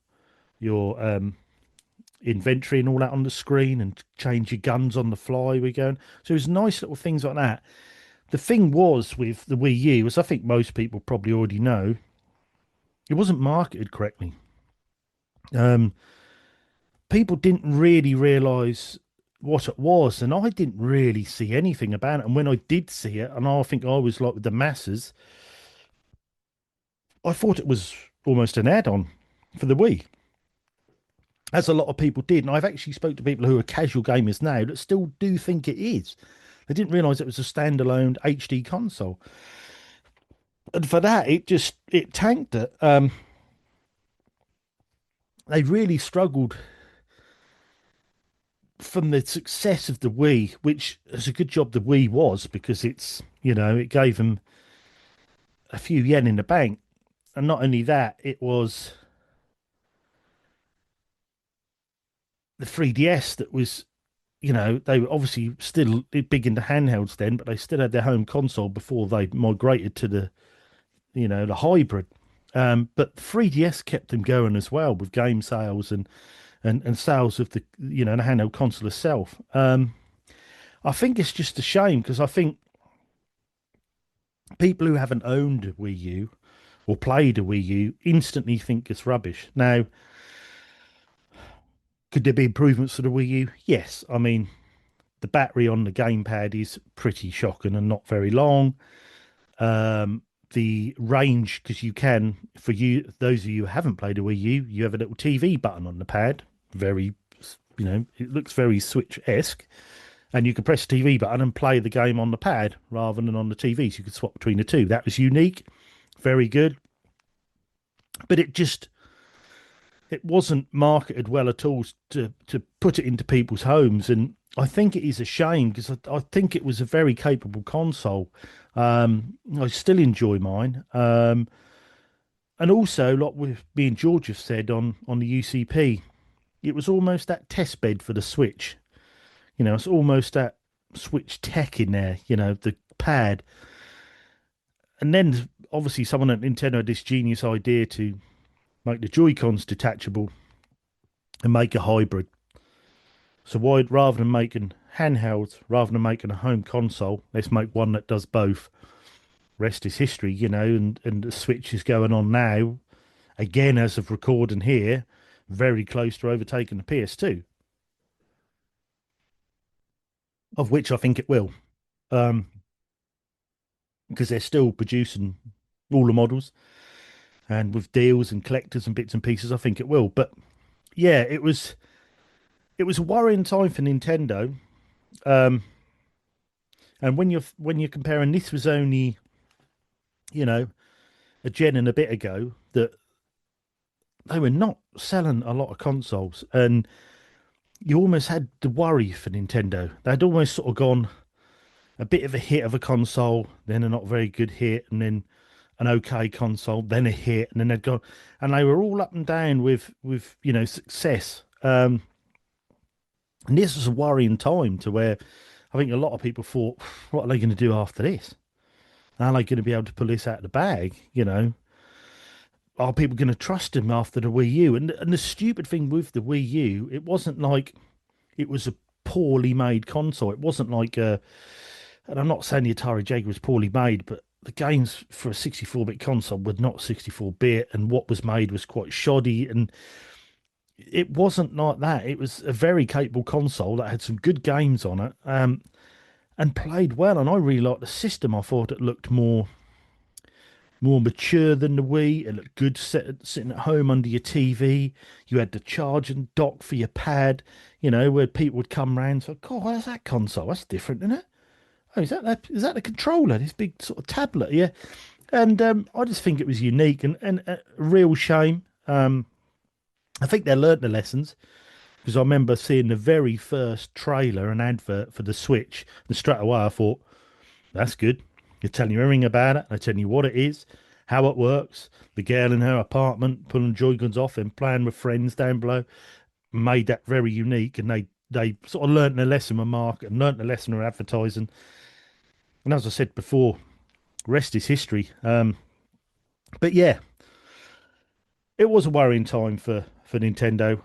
inventory and all that on the screen and change your guns on the fly. We're going. So it was nice little things like that. The thing was with the Wii U, as I think most people probably already know, it wasn't marketed correctly. Um, People didn't really realize what it was, and I didn't really see anything about it. And when I did see it, and I think I was like with the masses, I thought it was almost an add-on for the Wii, as a lot of people did. And I've actually spoke to people who are casual gamers now that still do think it is. They didn't realize it was a standalone HD console, and for that, it tanked it. They really struggled from the success of the Wii, which is a good job the Wii was because it gave them a few yen in the bank. And not only that, it was the 3DS that was, they were obviously still big into handhelds then, but they still had their home console before they migrated to the hybrid. But 3DS kept them going as well with game sales and sales of the handheld console itself. I think it's just a shame because I think people who haven't owned a Wii U or played a Wii U instantly think it's rubbish. Now, could there be improvements for the Wii U? Yes. I mean, the battery on the gamepad is pretty shocking and not very long. Um, the range, because for those of you who haven't played a Wii U, you have a little TV button on the pad. Very, it looks very Switch-esque. And you can press the TV button and play the game on the pad rather than on the TV. So you could swap between the two. That was unique, very good. But it wasn't marketed well at all to put it into people's homes, and I think it is a shame because I think it was a very capable console. I still enjoy mine, and also, like with me and George have said on the UCP, it was almost that test bed for the Switch. It's almost that Switch tech in there. The pad, and then obviously someone at Nintendo had this genius idea to make the Joy Cons detachable and make a hybrid. So why, rather than making handhelds, rather than making a home console, let's make one that does both. Rest is history, and the Switch is going on now, again, as of recording here, very close to overtaking the PS2, of which I think it will, um, because they're still producing all the models, and with deals and collectors and bits and pieces, I think it will. But yeah, it was a worrying time for Nintendo. Um, and when you're comparing, this was only you know a gen and a bit ago that they were not selling a lot of consoles, and you almost had the worry for Nintendo. They'd almost sort of gone a bit of a hit of a console, then a not very good hit, and then an okay console, then a hit, and then they'd gone, and they were all up and down with success. And this was a worrying time to where I think a lot of people thought, what are they going to do after this? Are they going to be able to pull this out of the bag? Are people going to trust him after the Wii U? And the stupid thing with the Wii U, it wasn't like it was a poorly made console. It wasn't like and I'm not saying the Atari Jaguar was poorly made, but the games for a 64-bit console were not 64-bit, and what was made was quite shoddy. And it wasn't like that. It was a very capable console that had some good games on it, and played well. And I really liked the system. I thought it looked more mature than the Wii. It looked good sitting at home under your TV. You had the charging dock for your pad, where people would come round. So, God, where's that console? That's different, isn't it? Oh, is that the controller? This big sort of tablet, yeah. And I just think it was unique and a real shame. I think they learnt the lessons because I remember seeing the very first trailer and advert for the Switch, and straight away I thought, that's good. You're telling you everything about it. They're telling you what it is, how it works. The girl in her apartment pulling Joy-Cons off and playing with friends down below made that very unique. And they sort of learnt their lesson with market and learnt the lesson of advertising. And as I said before, rest is history. But yeah, it was a worrying time for Nintendo.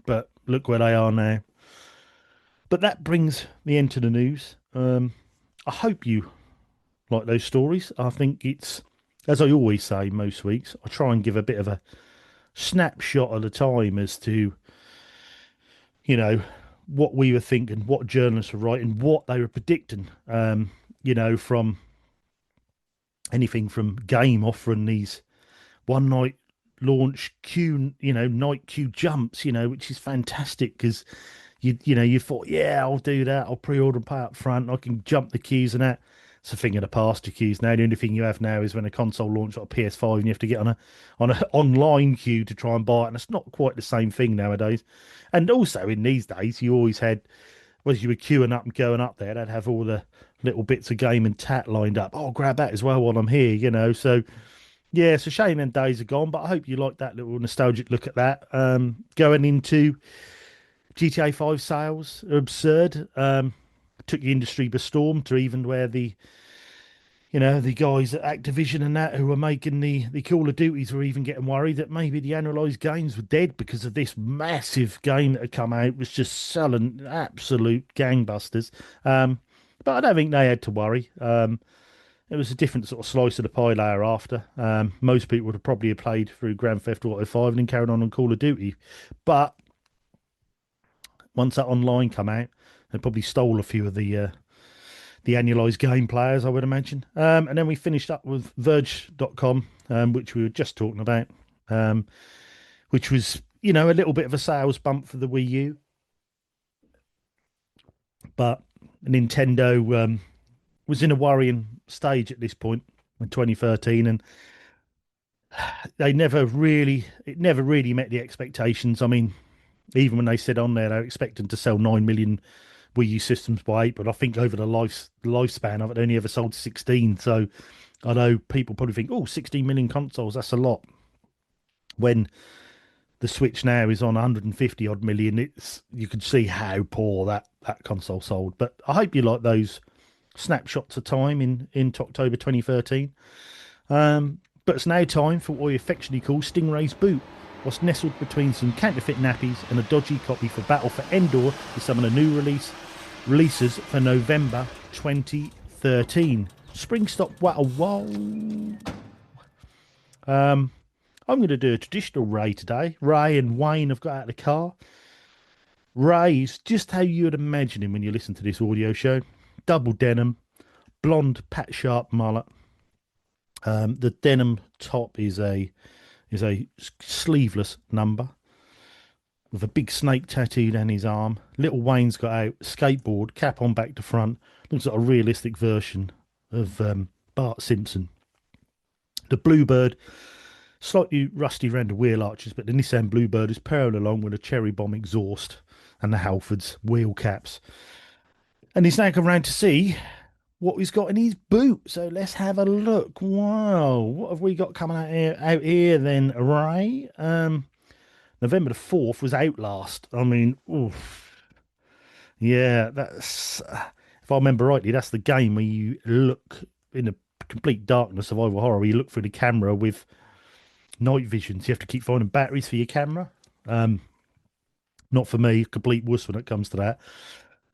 But look where they are now. But that brings the end to the news. I hope you like those stories. I think it's, as I always say, most weeks, I try and give a bit of a snapshot at a time as to, you know, what we were thinking, what journalists were writing, what they were predicting. From anything from Game offering these one night launch queue, night queue jumps, which is fantastic because you thought, yeah, I'll do that. I'll pre-order and pay up front. I can jump the queues and that. It's a thing of the past, your queues now. The only thing you have now is when a console launches, like a PS5, and you have to get on a online queue to try and buy it, and it's not quite the same thing nowadays. And also in these days, you always had, as you were queuing up and going up there, they'd have all the little bits of game and tat lined up. Oh, grab that as well while I'm here, So yeah, it's a shame them days are gone, but I hope you like that little nostalgic look at that. Going into GTA 5 sales are absurd. Took the industry by storm to even where the guys at Activision and that who were making the Call of Duties were even getting worried that maybe the annualized gains were dead because of this massive game that had come out was just selling absolute gangbusters. But I don't think they had to worry. It was a different sort of slice of the pie layer after. Most people would have probably played through Grand Theft Auto 5 and then carried on Call of Duty. But once that online come out, they probably stole a few of the annualized game players, I would imagine. And then we finished up with Verge.com, which we were just talking about, which was, a little bit of a sales bump for the Wii U. But Nintendo was in a worrying stage at this point in 2013, and it never really met the expectations. I mean, even when they said on there they're expecting to sell 9 million Wii U systems by April, I think over the lifespan of it, they only ever sold 16. So I know people probably think, oh, 16 million consoles, that's a lot. When the Switch now is on 150 odd million, you can see how poor that console sold. But I hope you like those snapshots of time in October 2013. But it's now time for what we affectionately call Stingray's Boot. What's nestled between some counterfeit nappies and a dodgy copy for Battle for Endor is some of the new releases for November 2013. Spring Stop Wow Wow. I'm going to do a traditional Ray today. Ray and Wayne have got out of the car. Ray is just how you would imagine him when you listen to this audio show. Double denim, blonde Pat Sharp mullet. The denim top is a sleeveless number with a big snake tattooed on his arm. Little Wayne's got out skateboard, cap on back to front. Looks like a realistic version of Bart Simpson. The Bluebird, slightly rusty around the wheel arches, but the Nissan Bluebird is purring along with a cherry bomb exhaust and the Halfords wheel caps. And he's now come round to see what he's got in his boot. So let's have a look. Wow, what have we got coming out here then, Ray? November the 4th was Outlast. I mean, oof. Yeah, that's, if I remember rightly, that's the game where you look in the complete darkness of survival horror, where you look through the camera with night visions. You have to keep finding batteries for your camera. Not for me, complete wuss when it comes to that.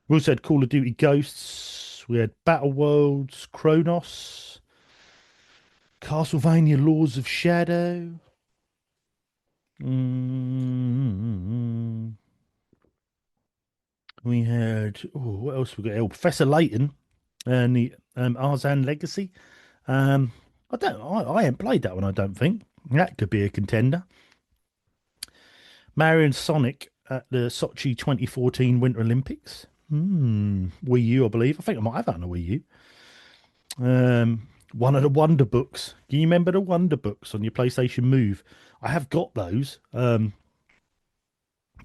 We also had Call of Duty Ghosts. We had Battle Worlds, Kronos, Castlevania Lords of Shadow. We had, what else we got? Oh, Professor Layton and the Arzan Legacy. I haven't played that one, I don't think. That could be a contender. Mario and Sonic at the Sochi 2014 Winter Olympics. Wii U, I believe. I think I might have that on a Wii U. One of the Wonder Books. Can you remember the Wonder Books on your PlayStation Move? I have got those. They're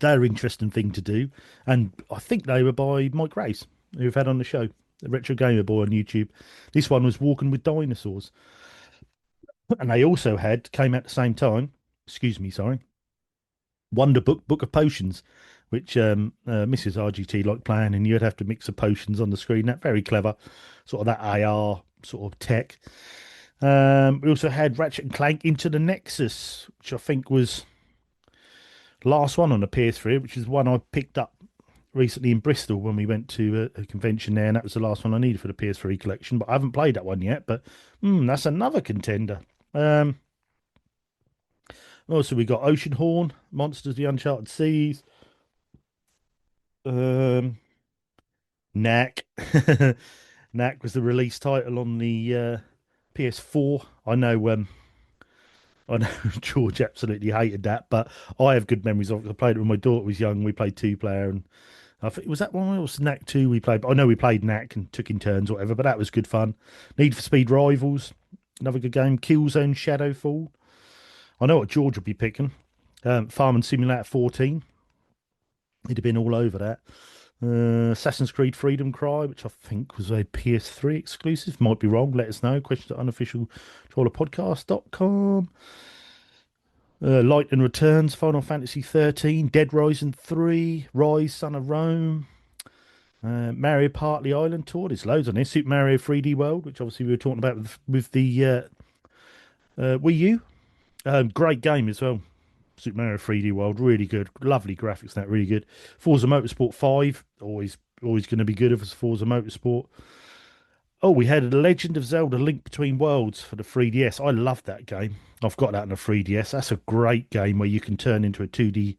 an interesting thing to do. And I think they were by Mike Grace, who we've had on the show, the Retro Gamer Boy on YouTube. This one was Walking with Dinosaurs. And they also came at the same time, excuse me, sorry, Wonder Book of Potions, which Mrs. RGT liked playing, and you'd have to mix the potions on the screen. That very clever, sort of that AR sort of tech. We also had Ratchet and Clank Into the Nexus, which I think was last one on the PS3, which is one I picked up recently in Bristol when we went to a convention there, and that was the last one I needed for the PS3 collection. But I haven't played that one yet. But that's another contender. Um, Also, we got Oceanhorn, Monsters: The Uncharted Seas, um, Knack. Knack was the release title on the PS4. I know George absolutely hated that, but I have good memories of it. I played it when my daughter was young. We played two player, and I think was that one or Knack 2 we played. I know we played Knack and took in turns or whatever, but that was good fun. Need for Speed Rivals, another good game. Killzone Shadowfall. I know what George would be picking. Farming Simulator 14. He'd have been all over that. Assassin's Creed Freedom Cry, which I think was a PS3 exclusive. Might be wrong. Let us know. Questions at unofficialtrollerpodcast.com. Lightning Returns, Final Fantasy 13, Dead Rising 3, Rise, Son of Rome, Mario Party Island Tour. There's loads on this. Super Mario 3D World, which obviously we were talking about with the Wii U. Great game as well. Super Mario 3D World, really good, lovely graphics. That really good. Forza Motorsport 5, always going to be good if it's Forza Motorsport. Oh, we had The Legend of Zelda: Link Between Worlds for the 3DS. I love that game. I've got that on the 3DS. That's a great game where you can turn into a 2D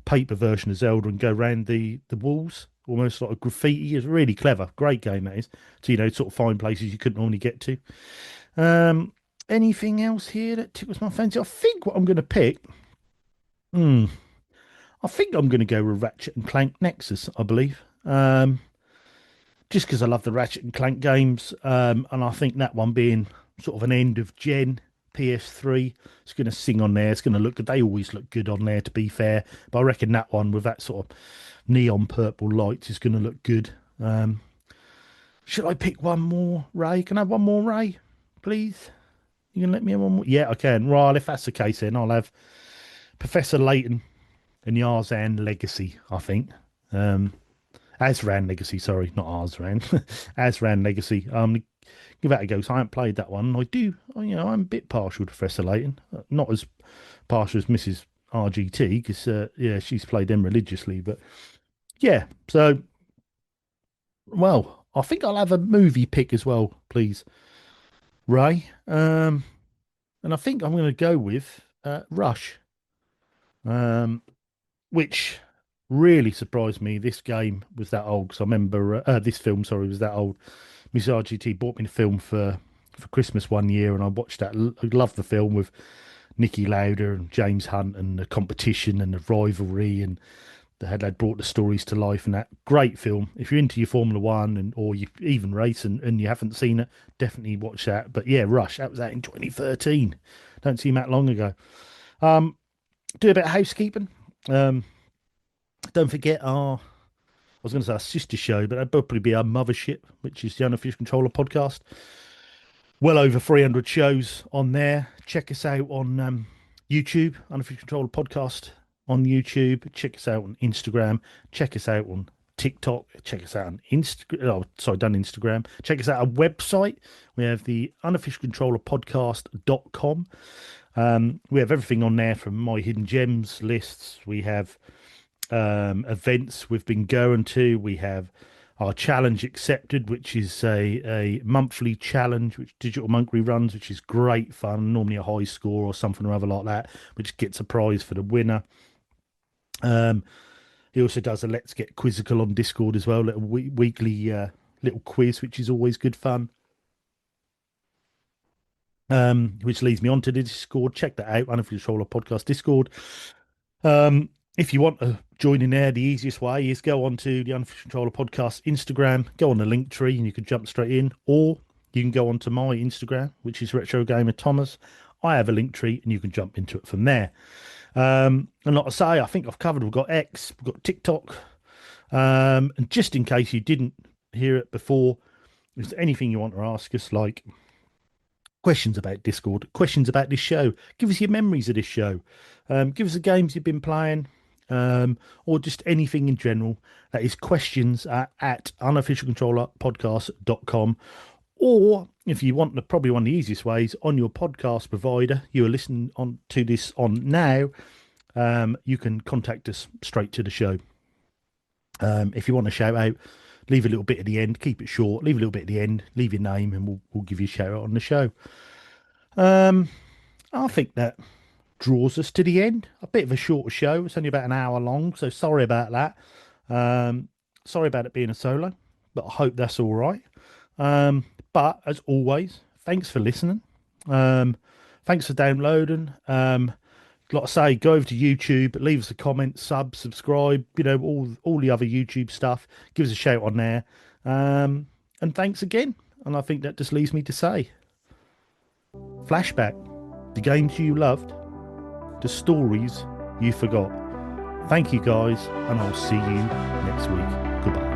paper version of Zelda and go around the walls, almost like a graffiti. It's really clever. Great game that is. So sort of find places you couldn't normally get to. Um, Anything else here that tickles my fancy? I think what I'm going to pick. Hmm. I think I'm going to go with Ratchet and Clank Nexus, I believe. Just because I love the Ratchet and Clank games, and I think that one being sort of an end of gen PS3, it's going to sing on there. It's going to look good. They always look good on there, to be fair. But I reckon that one with that sort of neon purple lights is going to look good. Should I pick one more, Ray? Can I have one more, Ray? Please? You can let me have one more? Yeah, I can. Well, if that's the case, then I'll have Professor Layton and Yarzan Legacy, I think. Azran Legacy, sorry, not Arsran. Azran Legacy. Give that a go. So I haven't played that one. I do, I'm a bit partial to Professor Layton. Not as partial as Mrs. RGT, because, yeah, she's played them religiously. But, yeah, so, well, I think I'll have a movie pick as well, please, Ray. And I think I'm going to go with Rush. Which really surprised me. This game was that old because I remember this film. Sorry, was that old. Miss RGT bought me the film for Christmas one year, and I watched that. I loved the film with Nicky Lauder and James Hunt and the competition and the rivalry, and they'd brought the stories to life. And that great film. If you're into your Formula One and or you even race and you haven't seen it, definitely watch that. But yeah, Rush. That was out in 2013. Don't seem that long ago. Do a bit of housekeeping. Um, don't forget I was going to say our sister show, but that'd probably be our mothership, which is the Unofficial Controller podcast. Well over 300 shows on there. Check us out on YouTube, Unofficial Controller podcast on YouTube. Check us out on Instagram. Check us out on TikTok. Check us out on Instagram. Oh, sorry, done Instagram. Check us out our website. We have the unofficialcontrollerpodcast.com. We have everything on there from my hidden gems lists. We have events we've been going to. We have our challenge accepted, which is a monthly challenge which Digital Monkery runs, which is great fun. Normally a high score or something or other like that, which gets a prize for the winner. He also does a Let's Get Quizzical on Discord as well, little weekly little quiz, which is always good fun. Which leads me on to the Discord. Check that out, Unofficial Controller Podcast Discord. If you want to join in there, the easiest way is go on to the Unofficial Controller Podcast Instagram, go on the link tree, and you can jump straight in. Or you can go on to my Instagram, which is Retro Gamer Thomas. I have a link tree, and you can jump into it from there. And like I say, I think I've covered. We've got X, we've got TikTok. And just in case you didn't hear it before, is there anything you want to ask us, like questions about Discord, questions about this show, give us your memories of this show, give us the games you've been playing, or just anything in general, that is questions at unofficialcontrollerpodcast.com. Or if you want, probably one of the easiest ways, on your podcast provider you are listening on to this on now, you can contact us straight to the show. If you want a shout out, leave a little bit at the end. Keep it short. Leave a little bit at the end. Leave your name, and we'll give you a shout out on the show. Um, I think that draws us to the end. A bit of a shorter show. It's only about an hour long, so sorry about that. Um, Sorry about it being a solo, but I hope that's all right. But as always, thanks for listening. Um, Thanks for downloading. Like I say, go over to YouTube, leave us a comment, subscribe, all the other YouTube stuff. Give us a shout on there. And thanks again. And I think that just leaves me to say, flashback, the games you loved, the stories you forgot. Thank you guys, and I'll see you next week. Goodbye.